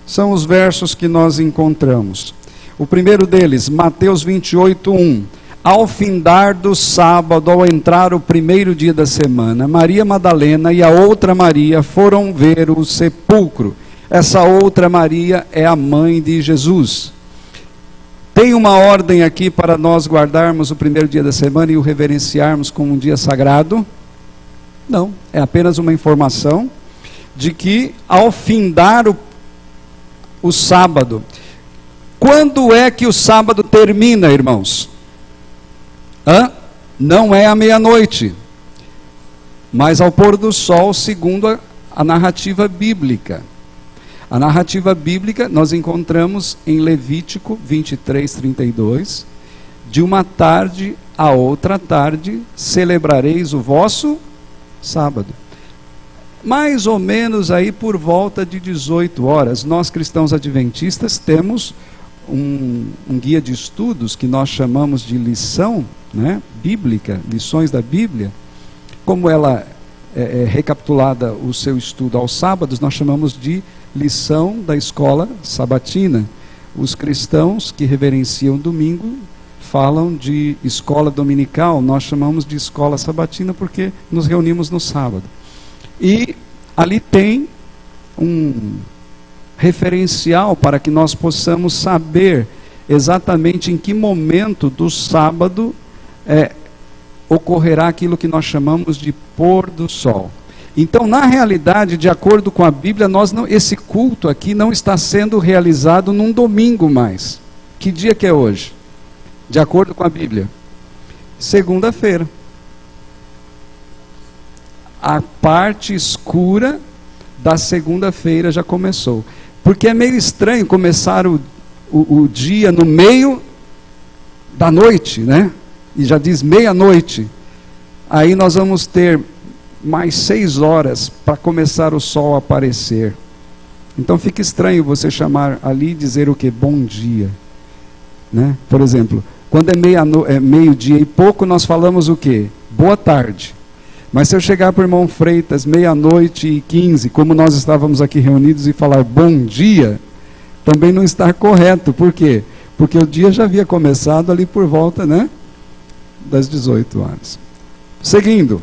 São os versos que nós encontramos. O primeiro deles, Mateus 28:1. Ao findar do sábado, ao entrar o primeiro dia da semana, Maria Madalena e a outra Maria foram ver o sepulcro. Essa outra Maria é a mãe de Jesus. Tem uma ordem aqui para nós guardarmos o primeiro dia da semana e o reverenciarmos como um dia sagrado? Não, é apenas uma informação de que ao findar o sábado, quando é que o sábado termina, irmãos? Não é à meia-noite, mas ao pôr do sol, segundo a narrativa bíblica. A narrativa bíblica nós encontramos em Levítico 23:32. De uma tarde a outra tarde celebrareis o vosso sábado. Mais ou menos aí por volta de 18 horas, nós cristãos adventistas temos um guia de estudos que nós chamamos de lição, né, bíblica, lições da Bíblia. Como ela é recapitulada o seu estudo aos sábados, nós chamamos de lição da escola sabatina. Os cristãos que reverenciam domingo falam de escola dominical, nós chamamos de escola sabatina porque nos reunimos no sábado. E ali tem um referencial para que nós possamos saber exatamente em que momento do sábado ocorrerá aquilo que nós chamamos de pôr do sol. Então, na realidade, de acordo com a Bíblia, esse culto aqui não está sendo realizado num domingo mais. Que dia que é hoje? De acordo com a Bíblia? Segunda-feira. A parte escura da segunda-feira já começou. Porque é meio estranho começar o dia no meio da noite, né? E já diz meia-noite. Aí nós vamos ter mais 6 horas para começar o sol a aparecer. Então fica estranho você chamar ali e dizer o que? Bom dia, né? Por exemplo, quando é meio-dia e pouco, nós falamos o que? Boa tarde. Mas se eu chegar para o irmão Freitas 00:15, como nós estávamos aqui reunidos, e falar bom dia, também não está correto. Por quê? Porque o dia já havia começado ali por volta, né, das 18 horas. Seguindo,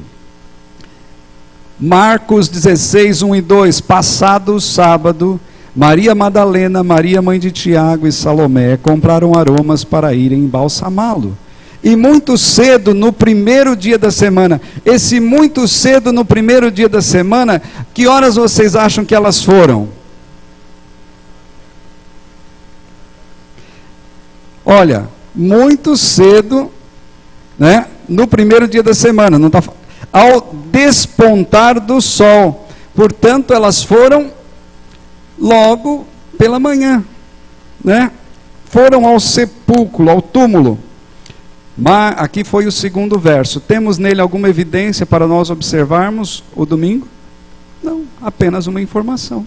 Marcos 16:1 e 2. Passado o sábado, Maria Madalena, Maria mãe de Tiago e Salomé compraram aromas para irem embalsamá-lo. E muito cedo no primeiro dia da semana, esse muito cedo no primeiro dia da semana, que horas vocês acham que elas foram? Olha, muito cedo, né, no primeiro dia da semana, não tá, ao despontar do sol. Portanto, elas foram logo pela manhã, né? Foram ao sepulcro, ao túmulo. Mas aqui foi o segundo verso. Temos nele alguma evidência para nós observarmos o domingo? Não, apenas uma informação.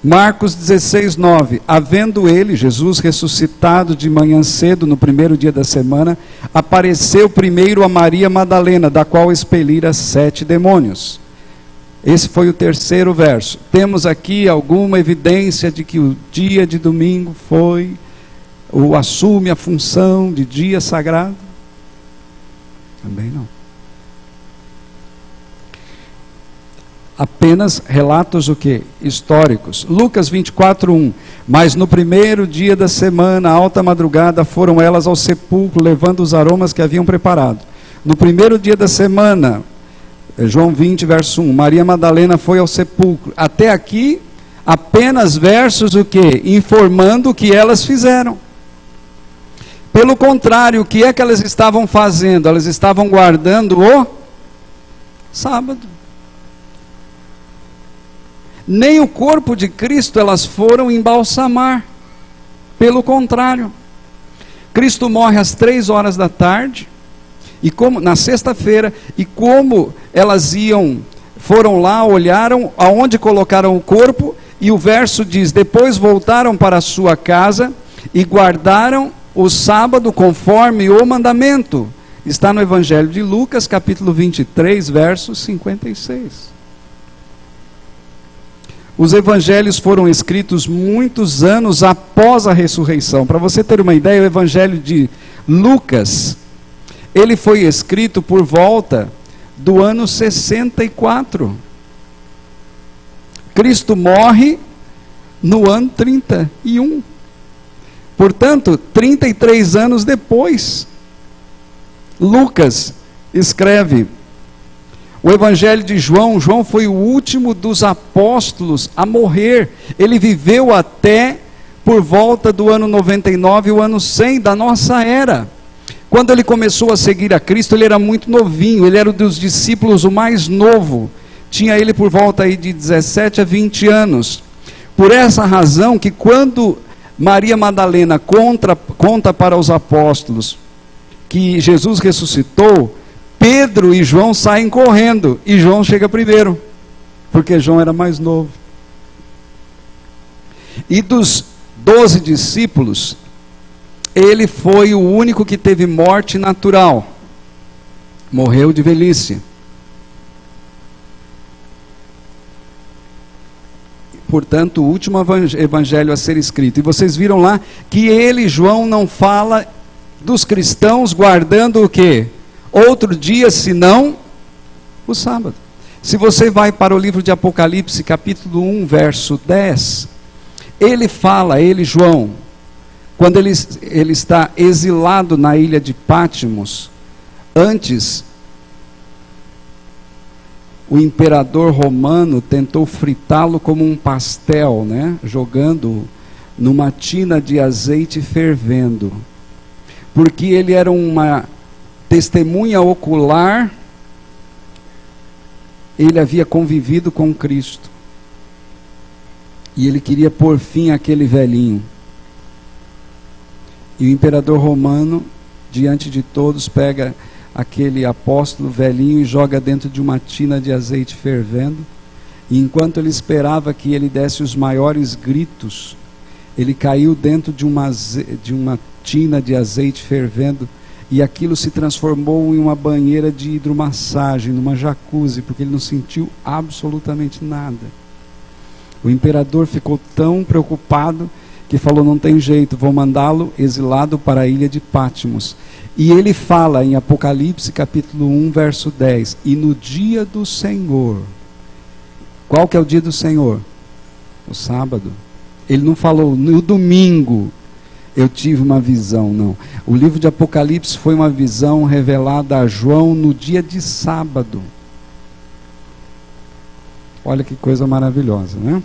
Marcos 16:9. Havendo ele, Jesus, ressuscitado de manhã cedo, no primeiro dia da semana, apareceu primeiro a Maria Madalena, da qual expelira 7 demônios. Esse foi o terceiro verso. Temos aqui alguma evidência de que o dia de domingo ou assume a função de dia sagrado? Também não. Apenas relatos o quê? Históricos. Lucas 24:1. Mas no primeiro dia da semana, alta madrugada, foram elas ao sepulcro, levando os aromas que haviam preparado. No primeiro dia da semana, João 20, verso 1, Maria Madalena foi ao sepulcro. Até aqui, apenas versos o quê? Informando o que elas fizeram. Pelo contrário, o que é que elas estavam fazendo? Elas estavam guardando o sábado. Nem o corpo de Cristo elas foram embalsamar. Pelo contrário, Cristo morre às 3 horas da tarde, E como na sexta-feira, e como elas foram lá, olharam aonde colocaram o corpo, e o verso diz: depois voltaram para a sua casa e guardaram o sábado conforme o mandamento. Está no Evangelho de Lucas, capítulo 23, verso 56. Os evangelhos foram escritos muitos anos após a ressurreição. Para você ter uma ideia, o Evangelho de Lucas, ele foi escrito por volta do ano 64. Cristo morre no ano 31. Portanto, 33 anos depois, Lucas escreve o Evangelho de João. João foi o último dos apóstolos a morrer. Ele viveu até por volta do ano 99, o ano 100 da nossa era. Quando ele começou a seguir a Cristo, ele era muito novinho, ele era um dos discípulos o mais novo. Tinha ele por volta aí de 17 a 20 anos. Por essa razão que quando Maria Madalena conta para os apóstolos que Jesus ressuscitou, Pedro e João saem correndo, e João chega primeiro, porque João era mais novo. E dos 12 discípulos, ele foi o único que teve morte natural, morreu de velhice. Portanto, o último evangelho a ser escrito. E vocês viram lá que ele, João, não fala dos cristãos guardando o quê? Outro dia, senão o sábado. Se você vai para o livro de Apocalipse, capítulo 1, verso 10, ele fala, João, quando ele está exilado na ilha de Pátimos, antes, o imperador romano tentou fritá-lo como um pastel, né? Jogando numa tina de azeite fervendo, porque ele era uma testemunha ocular, ele havia convivido com Cristo, e ele queria pôr fim àquele velhinho. E o imperador romano, diante de todos, pega aquele apóstolo velhinho e joga dentro de uma tina de azeite fervendo, e enquanto ele esperava que ele desse os maiores gritos, ele caiu dentro de uma tina de azeite fervendo, e aquilo se transformou em uma banheira de hidromassagem, numa jacuzzi, porque ele não sentiu absolutamente nada. O imperador ficou tão preocupado que falou: não tem jeito, vou mandá-lo exilado para a ilha de Pátimos. E ele fala em Apocalipse capítulo 1, verso 10, e no dia do Senhor. Qual que é o dia do Senhor? O sábado. Ele não falou no domingo eu tive uma visão, não. O livro de Apocalipse foi uma visão revelada a João no dia de sábado. Olha que coisa maravilhosa, né?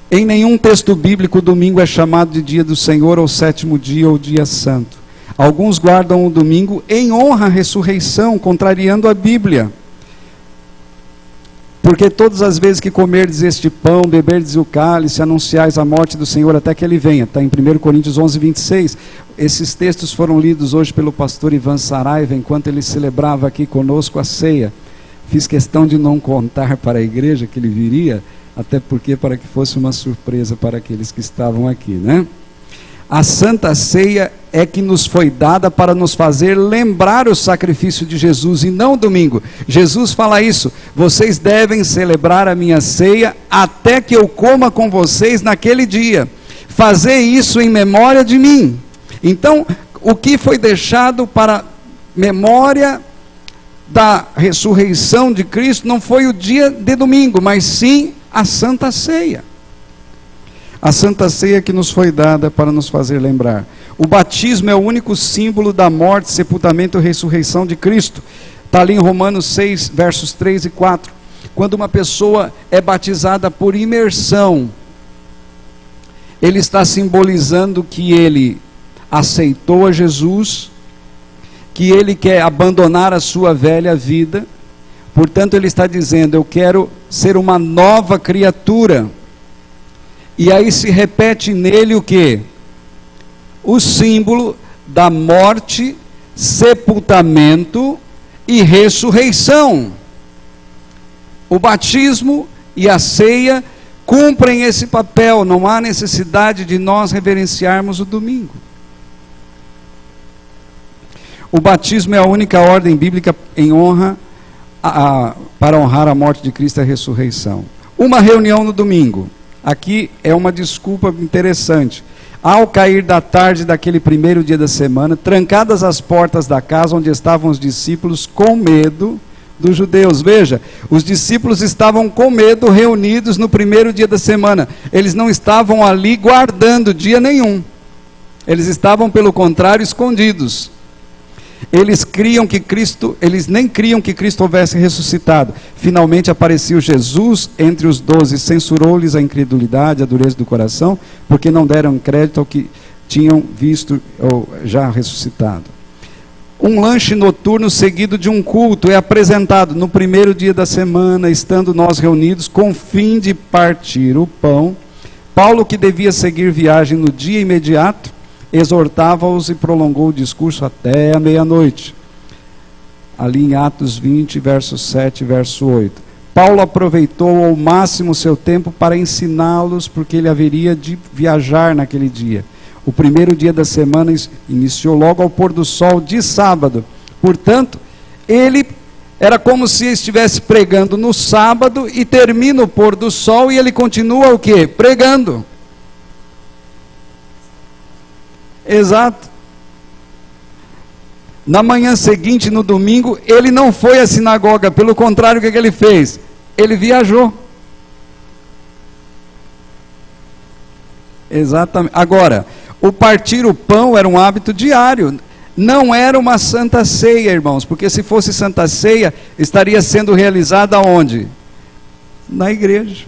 Em nenhum texto bíblico o domingo é chamado de dia do Senhor, ou sétimo dia, ou dia santo. Alguns guardam o domingo em honra à ressurreição, contrariando a Bíblia. Porque todas as vezes que comerdes este pão, beberdes o cálice, anunciais a morte do Senhor até que Ele venha. Está em 1 Coríntios 11, 26. Esses textos foram lidos hoje pelo pastor Ivan Saraiva, enquanto ele celebrava aqui conosco a ceia. Fiz questão de não contar para a igreja que ele viria, até porque para que fosse uma surpresa para aqueles que estavam aqui, né? A Santa Ceia é que nos foi dada para nos fazer lembrar o sacrifício de Jesus, e não o domingo. Jesus fala isso: vocês devem celebrar a minha ceia até que eu coma com vocês naquele dia. Fazer isso em memória de mim. Então, o que foi deixado para memória da ressurreição de Cristo não foi o dia de domingo, mas sim a Santa Ceia. A Santa Ceia que nos foi dada para nos fazer lembrar. O batismo é o único símbolo da morte, sepultamento e ressurreição de Cristo. Está ali em Romanos 6, versos 3 e 4. Quando uma pessoa é batizada por imersão, ele está simbolizando que ele aceitou a Jesus, que ele quer abandonar a sua velha vida. Portanto, ele está dizendo: eu quero ser uma nova criatura. E aí se repete nele o quê? O símbolo da morte, sepultamento e ressurreição. O batismo e a ceia cumprem esse papel, não há necessidade de nós reverenciarmos o domingo. O batismo é a única ordem bíblica em honra para honrar a morte de Cristo e a ressurreição. Uma reunião no domingo. Aqui é uma desculpa interessante. Ao cair da tarde daquele primeiro dia da semana, trancadas as portas da casa onde estavam os discípulos com medo dos judeus. Veja, os discípulos estavam com medo, reunidos no primeiro dia da semana. Eles não estavam ali guardando dia nenhum. Eles estavam, pelo contrário, escondidos. Eles nem criam que Cristo houvesse ressuscitado. Finalmente apareceu Jesus entre os 12, censurou-lhes a incredulidade, a dureza do coração, porque não deram crédito ao que tinham visto ou já ressuscitado. Um lanche noturno seguido de um culto é apresentado no primeiro dia da semana, estando nós reunidos com o fim de partir o pão. Paulo, que devia seguir viagem no dia imediato, exortava-os e prolongou o discurso até a meia-noite. Ali em Atos 20, verso 7 e verso 8. Paulo aproveitou ao máximo o seu tempo para ensiná-los, porque ele haveria de viajar naquele dia. O primeiro dia da semana iniciou logo ao pôr do sol de sábado. Portanto, ele era como se estivesse pregando no sábado e termina o pôr do sol e ele continua o quê? Pregando. Exato. Na manhã seguinte, no domingo, ele não foi à sinagoga, pelo contrário, o que ele fez? Ele viajou. Exatamente. Agora, o partir o pão era um hábito diário, não era uma santa ceia, irmãos, porque se fosse santa ceia, estaria sendo realizada onde? Na igreja.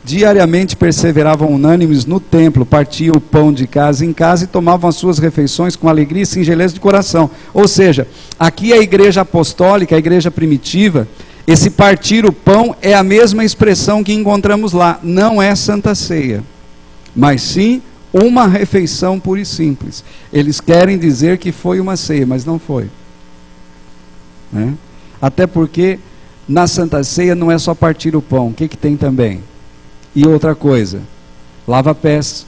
Diariamente perseveravam unânimes no templo, partiam o pão de casa em casa e tomavam as suas refeições com alegria e singeleza de coração. Ou seja, aqui a igreja apostólica, a igreja primitiva, esse partir o pão é a mesma expressão que encontramos lá. Não é santa ceia, mas sim uma refeição pura e simples. Eles querem dizer que foi uma ceia, mas não foi. Até porque na santa ceia não é só partir o pão. O que tem também? E outra coisa, lava pés.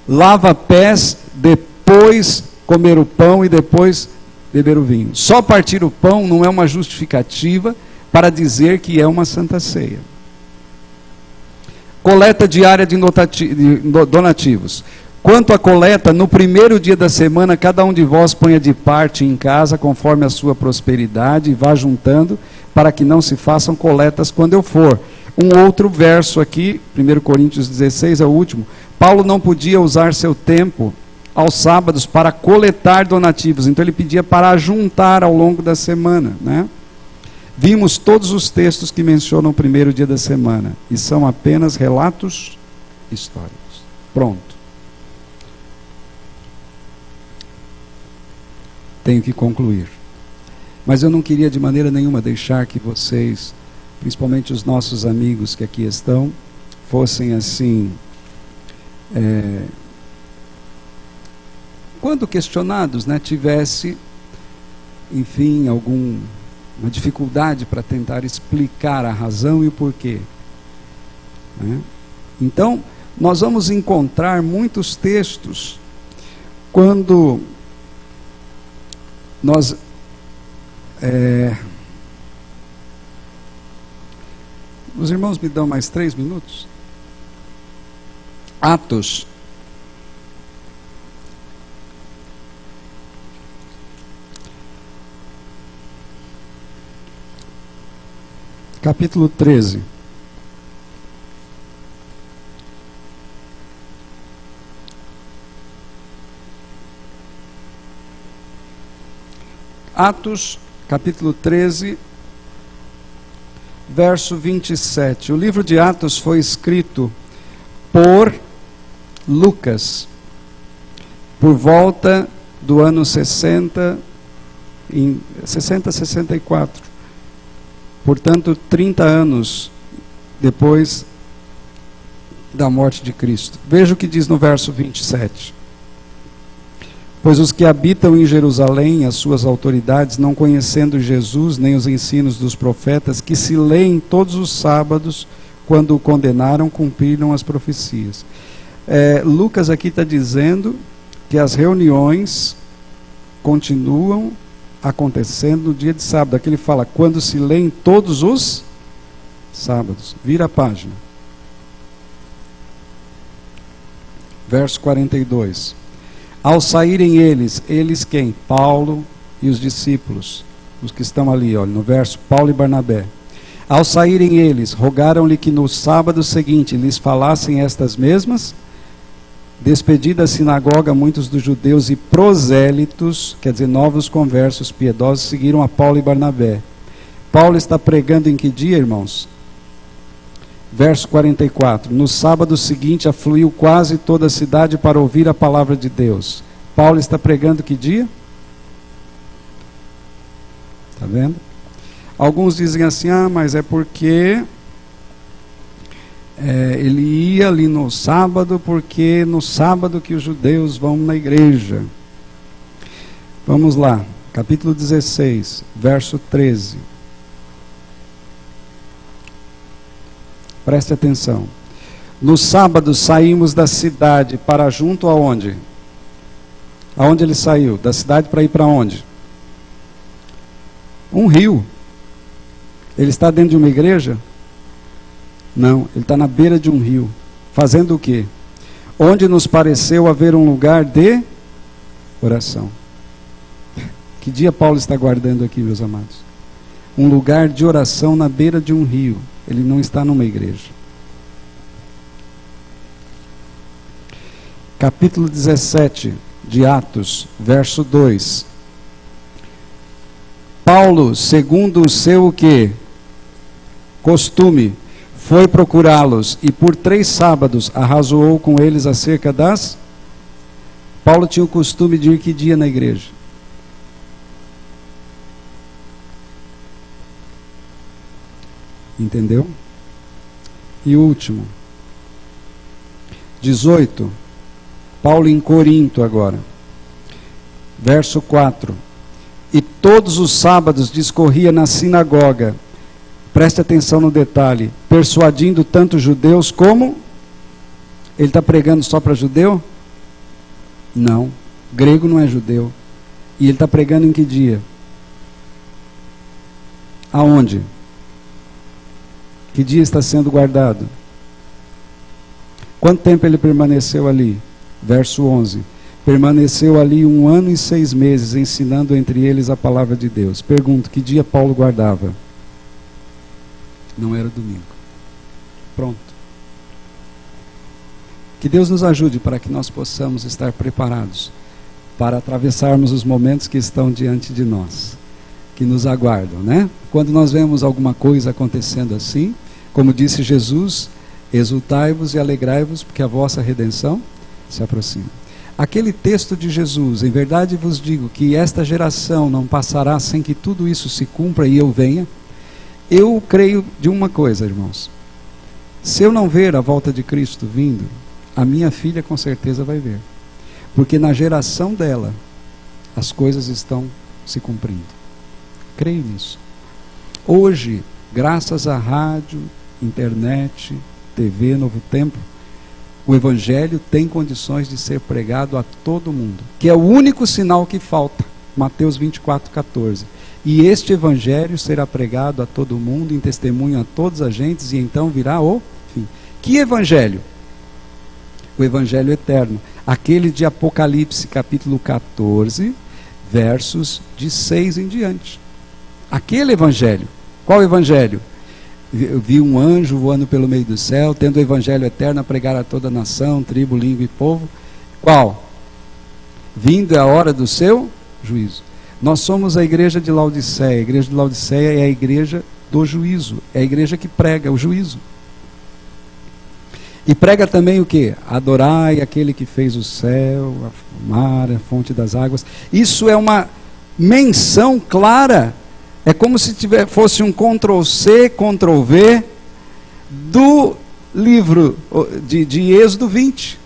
Lava pés, depois comer o pão e depois beber o vinho. Só partir o pão não é uma justificativa para dizer que é uma santa ceia. Coleta diária de donativos. Quanto à coleta, no primeiro dia da semana, cada um de vós ponha de parte em casa, conforme a sua prosperidade, e vá juntando, para que não se façam coletas quando eu for. Um outro verso aqui, 1 Coríntios 16, é o último. Paulo não podia usar seu tempo aos sábados para coletar donativos, então ele pedia para juntar ao longo da semana, Vimos todos os textos que mencionam o primeiro dia da semana, e são apenas relatos históricos. Pronto. Tenho que concluir. Mas eu não queria de maneira nenhuma deixar que vocês, principalmente os nossos amigos que aqui estão, fossem assim, quando questionados, tivesse, enfim, alguma dificuldade para tentar explicar a razão e o porquê. Então, nós vamos encontrar muitos textos quando nós os irmãos me dão mais 3 minutos? Atos. Capítulo 13. Atos, capítulo 13, verso 27. O livro de Atos foi escrito por Lucas, por volta do ano 64. Portanto, 30 anos depois da morte de Cristo. Veja o que diz no verso 27. Pois os que habitam em Jerusalém, as suas autoridades, não conhecendo Jesus nem os ensinos dos profetas, que se leem todos os sábados, quando o condenaram, cumpriram as profecias. Lucas aqui está dizendo que as reuniões continuam acontecendo no dia de sábado. Aqui ele fala, quando se leem todos os sábados. Vira a página. Verso 42. Ao saírem eles quem? Paulo e os discípulos, os que estão ali, olha, no verso, Paulo e Barnabé. Ao saírem eles, rogaram-lhe que no sábado seguinte lhes falassem estas mesmas. Despedida a sinagoga, muitos dos judeus e prosélitos, quer dizer, novos conversos piedosos, seguiram a Paulo e Barnabé. Paulo está pregando em que dia, irmãos? Verso 44. No sábado seguinte afluiu quase toda a cidade para ouvir a palavra de Deus. Paulo está pregando que dia? Está vendo? Alguns dizem assim, mas é porque ele ia ali no sábado, porque no sábado que os judeus vão na igreja. Vamos lá, capítulo 16, verso 13. Preste atenção. No sábado saímos da cidade para junto aonde? Aonde ele saiu? Da cidade para ir para onde? Um rio. Ele está dentro de uma igreja? Não, ele está na beira de um rio. Fazendo o quê? Onde nos pareceu haver um lugar de oração. Que dia Paulo está guardando aqui, meus amados? Um lugar de oração na beira de um rio. Ele não está numa igreja. Capítulo 17 de Atos, verso 2. Paulo, segundo o seu o quê? Costume, foi procurá-los e por 3 sábados arrazoou com eles acerca das... Paulo tinha o costume de ir que dia na igreja? Entendeu? E último, 18, Paulo em Corinto agora, verso 4. E todos os sábados discorria na sinagoga, preste atenção no detalhe, persuadindo tanto judeus como... Ele está pregando só para judeu? Não, grego não é judeu. E ele está pregando em que dia? Aonde? Que dia está sendo guardado? Quanto tempo ele permaneceu ali? Verso 11. Permaneceu ali 1 ano e 6 meses, ensinando entre eles a palavra de Deus. Pergunto, que dia Paulo guardava? Não era domingo. Pronto. Que Deus nos ajude para que nós possamos estar preparados para atravessarmos os momentos que estão diante de nós, que nos aguardam, né? Quando nós vemos alguma coisa acontecendo assim, como disse Jesus, exultai-vos e alegrai-vos, porque a vossa redenção se aproxima. Aquele texto de Jesus, em verdade vos digo que esta geração não passará sem que tudo isso se cumpra e eu venha. Eu creio de uma coisa, irmãos. Se eu não ver a volta de Cristo vindo, a minha filha com certeza vai ver. Porque na geração dela, as coisas estão se cumprindo. Creio nisso. Hoje, graças à rádio, internet, TV, Novo Tempo, o Evangelho tem condições de ser pregado a todo mundo, que é o único sinal que falta. Mateus 24:14. E este Evangelho será pregado a todo mundo, em testemunho a todas as gentes, e então virá o fim. Que Evangelho? O Evangelho eterno. Aquele de Apocalipse, capítulo 14, versos de 6 em diante. Aquele Evangelho. Qual Evangelho? Eu vi um anjo voando pelo meio do céu, tendo o Evangelho eterno a pregar a toda nação, tribo, língua e povo. Qual? Vindo é a hora do seu juízo. Nós somos a igreja de Laodiceia. A igreja de Laodiceia é a igreja do juízo. É a igreja que prega o juízo. E prega também o quê? Adorai aquele que fez o céu, o mar, a fonte das águas. Isso é uma menção clara. É como se fosse um Ctrl+C, Ctrl+V do livro de Êxodo 20,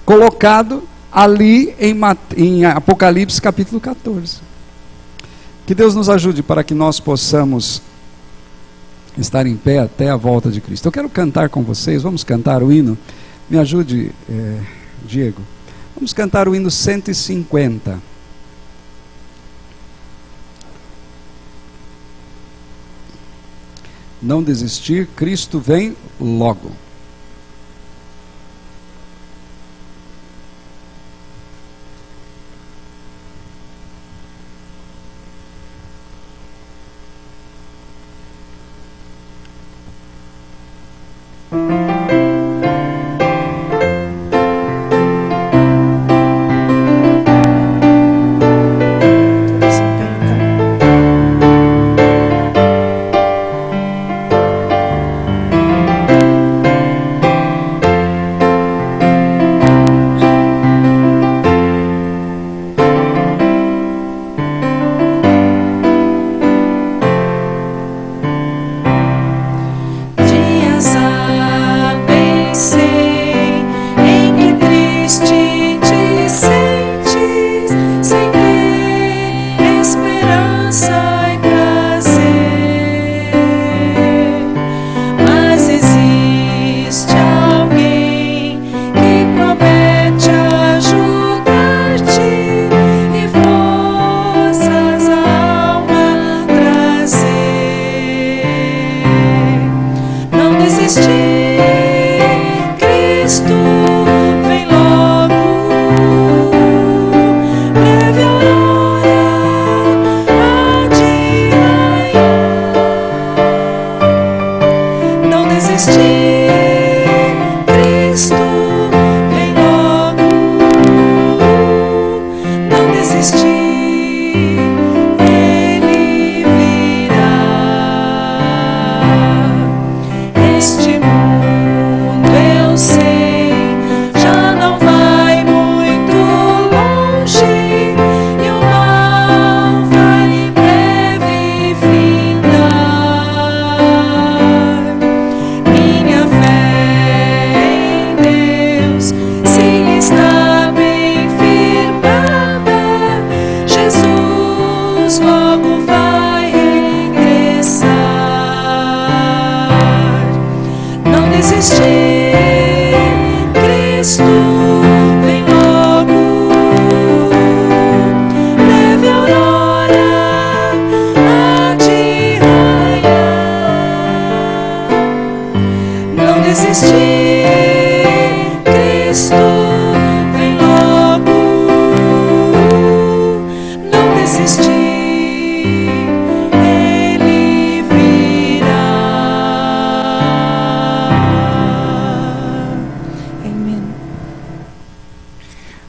colocado ali em Apocalipse capítulo 14. Que Deus nos ajude para que nós possamos estar em pé até a volta de Cristo. Eu quero cantar com vocês, vamos cantar o hino. Me ajude, Diego. Vamos cantar o hino 150. Não desistir, Cristo vem logo.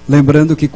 Lembrando que